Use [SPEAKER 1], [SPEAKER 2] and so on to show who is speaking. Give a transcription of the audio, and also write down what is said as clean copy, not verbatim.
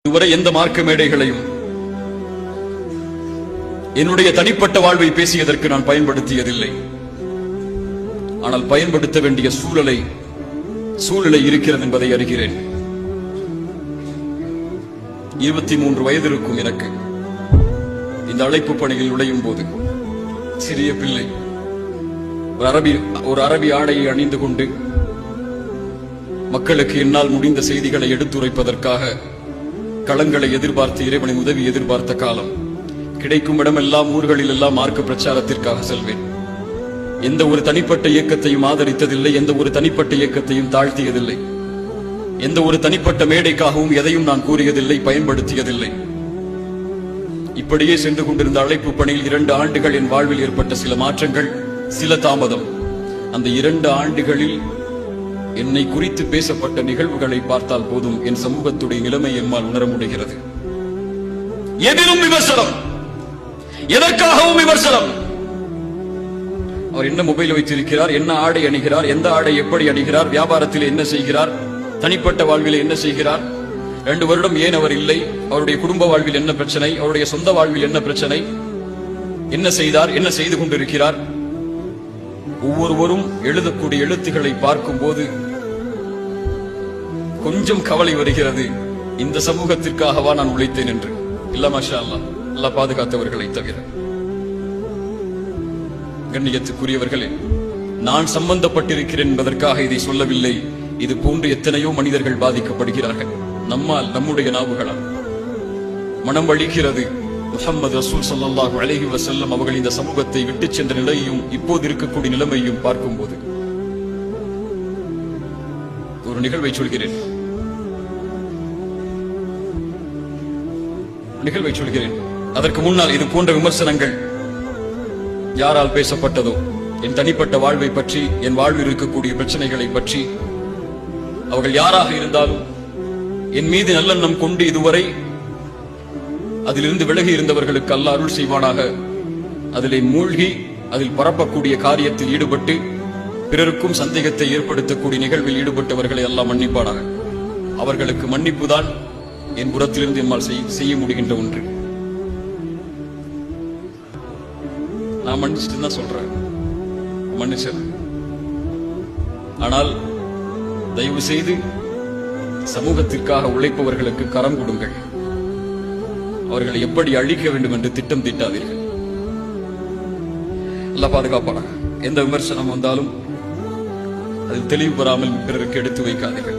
[SPEAKER 1] இதுவரை எந்த மார்க்க மேடைகளையும் என்னுடைய தனிப்பட்ட வாழ்வை பேசியதற்கு நான் பயன்படுத்தியதில்லை. ஆனால் பயன்படுத்த வேண்டிய சூழ்நிலை இருக்கிறது என்பதை அறிகிறேன். 23 வயது இருக்கும் எனக்கு. இந்த அழைப்பு பணியில் நுழையும் போது சிறிய பிள்ளை ஒரு அரபி ஆடையை அணிந்து கொண்டு மக்களுக்கு என்னால் முடிந்த செய்திகளை எடுத்துரைப்பதற்காக களங்களை எதிர்பார்த்து இறைவனின் உதவி எதிர்பார்த்த காலம். கிடைக்கும் இடமெல்லாம் ஊர்களில் எல்லாம் மார்க்க பிரச்சாரத்திற்காக செல்வேன். எந்த ஒரு தனிப்பட்ட இயக்கத்தையும் ஆதரித்ததில்லை, எந்த ஒரு தனிப்பட்ட இயக்கத்தையும் தாழ்த்தியதில்லை, எந்த ஒரு தனிப்பட்ட மேடைக்காகவும் எதையும் நான் கூறியதில்லை, பயன்படுத்தியதில்லை. இப்படியே சென்று கொண்டிருந்த அழைப்பு பணியில் 2 ஆண்டுகள் என் வாழ்வில் ஏற்பட்ட சில மாற்றங்கள், சில தாமதம். அந்த 2 ஆண்டுகளில் என்னை குறித்து பேசப்பட்ட நிகழ்வுகளை பார்த்தால் போதும் என் சமூகத்துடைய நிலைமை எம்மால் உணர முடிகிறது. எதிலும் விமர்சனம், எதற்காகவும் விமர்சனம். அவர் என்ன மொபைல் வைத்திருக்கிறார், என்ன ஆடை அணிகிறார், எந்த ஆடை எப்படி அணிகிறார், வியாபாரத்தில் என்ன செய்கிறார், தனிப்பட்ட வாழ்வில் என்ன செய்கிறார், 2 வருடம் ஏன் அவர் இல்லை, அவருடைய குடும்ப வாழ்வில் என்ன பிரச்சனை, அவருடைய சொந்த வாழ்வில் என்ன பிரச்சனை, என்ன செய்தார், என்ன செய்து கொண்டிருக்கிறார். ஒவ்வொருவரும் எழுதக்கூடிய எழுத்துக்களை பார்க்கும் போது கொஞ்சம் கவலை வருகிறது. இந்த சமூகத்திற்காகவா நான் உழைத்தேன் என்று. இல்ல மாஷா அல்லாஹ், அல்லாஹ் பாதுகாத்தவர்களை தவிர. கண்ணியத்துக்குரியவர்களே, நான் சம்பந்தப்பட்டிருக்கிறேன் என்பதற்காக இதை சொல்லவில்லை. இது போன்று எத்தனையோ மனிதர்கள் பாதிக்கப்படுகிறார்கள். நம்மால், நம்முடைய நாவுகளால் மனம் வலிக்கிறது. முஹம்மது ரசூல் ஸல்லல்லாஹு அலைஹி வஸல்லம் அவர்கள் இந்த சமூகத்தை விட்டு சென்ற நிலையையும் இப்போது இருக்கக்கூடிய நிலைமையும் பார்க்கும்போது ஒரு நிகழ்வை சொல்கிறேன். அதற்கு முன்னால் இது போன்ற விமர்சனங்கள் யாரால் பேசப்பட்டதோ, என் தனிப்பட்ட வாழ்வை பற்றி, என் வாழ்வில் இருக்கக்கூடிய பிரச்சனைகளை பற்றி, அவர்கள் யாராக இருந்தாலும் என் மீது நல்லெண்ணம் கொண்டு இதுவரை அதிலிருந்து விலகி இருந்தவர்களுக்கு அல்லாஹ் அருள் செய்வானாக. அதிலே மூழ்கி அதில் பரப்பக்கூடிய காரியத்தில் ஈடுபட்டு பிறருக்கும் சந்தேகத்தை ஏற்படுத்தக்கூடிய நிகழ்வில் ஈடுபட்டவர்களை அல்லாஹ் மன்னிப்பானாக. அவர்களுக்கு மன்னிப்புதான் என் புறத்திலிருந்து எம்மால் செய்ய முடிகின்ற ஒன்று. நான் மன்னிச்சுட்டு தான் சொல்றேன், மன்னிச்சது. ஆனால் தயவு செய்து சமூகத்திற்காக உழைப்பவர்களுக்கு கரம் கொடுங்கள். அவர்களை எப்படி அழிக்க வேண்டும் என்று திட்டம் தீட்டாதீர்கள். அல்லாஹ் பாதுகாப்பானாக. எந்த விமர்சனம் வந்தாலும் அதில் தெளிவு பெறாமல் பிறருக்கு எடுத்து வைக்காதீர்கள்.